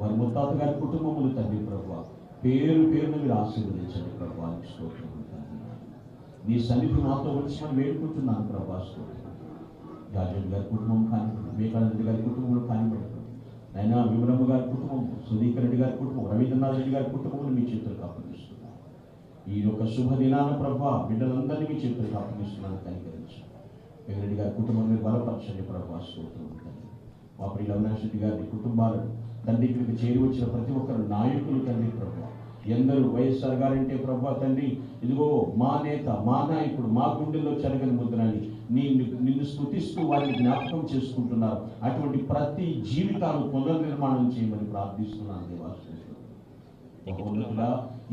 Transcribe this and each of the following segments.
వారి ముత్తాత గారి కుటుంబములు తండ్రి ప్రభువా పేరు పేరున మీరు ఆశీర్వదించండి ప్రభువా. స్తోత్రం తండ్రి. నీ సన్నిధి మాతో వచ్చి వేడుకుంటున్నాను ప్రభువా. స్తోత్రం. రాజన్ గారి కుటుంబం కానివ్వండి, వివేకానంద గారి కుటుంబంలో కానివ్వండి, అయినా విమలమ్మ గారి కుటుంబం, సుధీకర్ రెడ్డి గారి కుటుంబం, రవీంద్రనాథ్ రెడ్డి గారి కుటుంబం మీ చేతులకు అప్పగిస్తున్నాను. ఈ యొక్క శుభదినాన ప్రభువా బిడ్డలందరినీ మీ చేతులకు అప్పగిస్తున్నాను. కనికరించండి. వెంకరెడ్డి గారి కుటుంబం మీరు బలపరచండి ప్రభువా. స్తోత్రం తండ్రి. మా ప్రియ అవినాష్ రెడ్డి గారి కుటుంబాలను తండ్రి ఇక్కడికి చేరి వచ్చిన ప్రతి ఒక్కరు నాయకులు తండ్రి ప్రభువా. ఎందరూ వైఎస్ఆర్ గారంటే ప్రభువా తండ్రి ఇదిగో మా నేత, మా నాయకుడు, మా గుండెల్లో చెరగని ముద్రని నిన్ను స్తుతిస్తూ వారిని జ్ఞాపకం చేసుకుంటున్నారు. అటువంటి ప్రతి జీవితాలు పునర్నిర్మాణం చేయమని ప్రార్థిస్తున్నాను దేవా.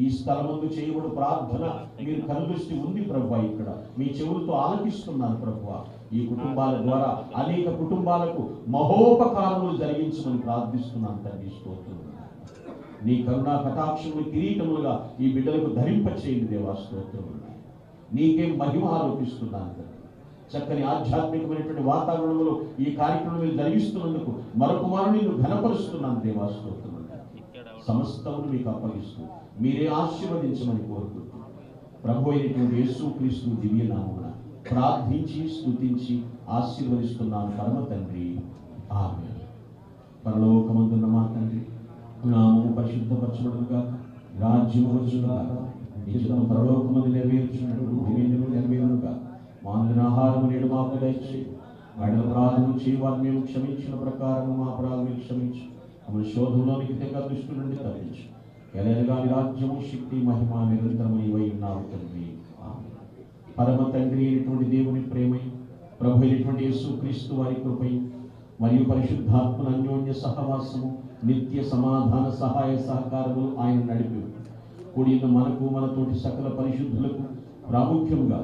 ఈ స్థలం ముందు చేయబడు ప్రార్థన మీరు కనుదృష్టి ఉంది ప్రభువా. ఇక్కడ మీ చెవులతో ఆలకిస్తున్నాను ప్రభువా. ఈ కుటుంబాల ద్వారా అనేక కుటుంబాలకు మహోపకారములు జరిగించమని ప్రార్థిస్తున్నాను తండ్రి. స్తోత్రం. నీ కరుణా కటాక్షములు కిరీటములుగా ఈ బిడ్డలకు ధరింప చేయండి దేవా. స్తోత్రం. నీకే మహిమ ఆరోపిస్తున్నాను తండ్రి. చక్కని ఆధ్యాత్మికమైనటువంటి వాతావరణంలో ఈ కార్యక్రమం మీరు జరిగిస్తున్నందుకు మరొక మారు నేను ఘనపరుస్తున్నాను దేవా. స్తోత్రం. సమస్తమును మీకు అప్పగిస్తూ మీరే ఆశీర్వదించమని కోరుకుంటున్నాను. ప్రభు అయినటువంటి యేసుక్రీస్తు దివ్య నామమున ప్రార్థించి స్తుతించి ఆశీర్వదిస్తున్నాను పరమ తండ్రి. ఆమేన్. పరలోకమందున్న మా తండ్రి, నామము పరిశుద్ధపరచబడును గాక, రాజ్యము వచ్చును గాక, నీ చిత్తము పరలోకమందు నెరవేర్చున్నట్లు భూమి యందు నెరవేరును గాక. మా అనుదిన ఆహారము నేడు మాకు దయచేయి. వారి అపరాధములు చేయవారిని మేము క్షమించిన ప్రకారం మా అపరాధములు క్షమించు. మమ్మల్ని శోధంలోనికి తెగ దృష్టి నుండి తప్పించు. ఎలాగా రాజ్యము శక్తి మహిమ నిరంతరము నీవై ఉన్నావు తండ్రి. పరమ తండ్రి అయినటువంటి దేవుని ప్రేమయు, ప్రభు అయినటువంటి యేసుక్రీస్తు వారి కృపయు మరియు పరిశుద్ధాత్మల అన్యోన్య సహవాసము, నిత్య సమాధాన సహాయ సహకారములు ఆయన నడిపి కూడిన మనకు మనతోటి సకల పరిశుద్ధులకు ప్రాముఖ్యంగా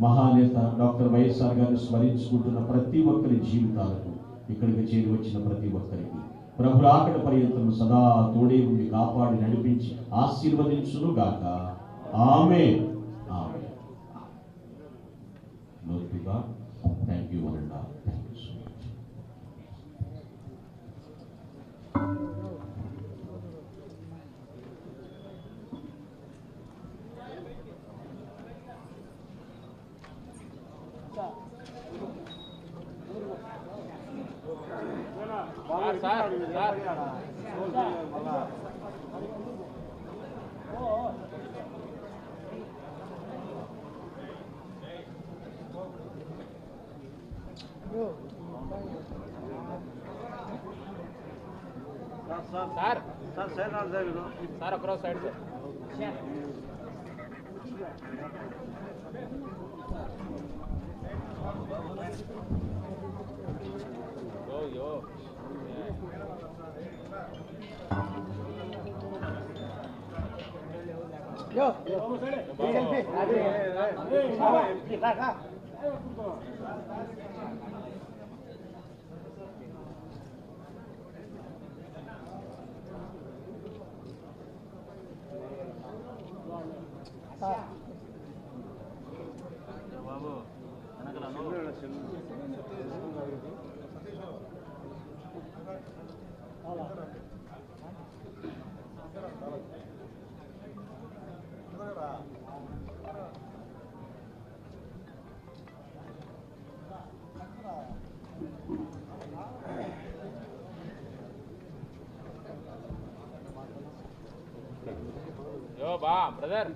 మహానేత డాక్టర్ వైఎస్ఆర్ గారిని స్మరించుకుంటున్న ప్రతి ఒక్కరి జీవితాలకు, ఇక్కడికి చేరి వచ్చిన ప్రతి ఒక్కరికి ప్రభు రాకడ పర్యంతం సదా తోడే ఉండి కాపాడి నడిపించి ఆశీర్వదించును గాక. ఆమేన్. ఆమేన్. Lord be God. Thank you one and all. Thank you so much. Sir అక్కడ side sir. Yo, ba, brother.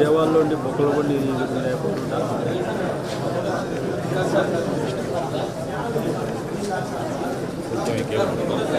విజయవాడలో ఉండి బొక్కల బండి లేకుండా కొంచెం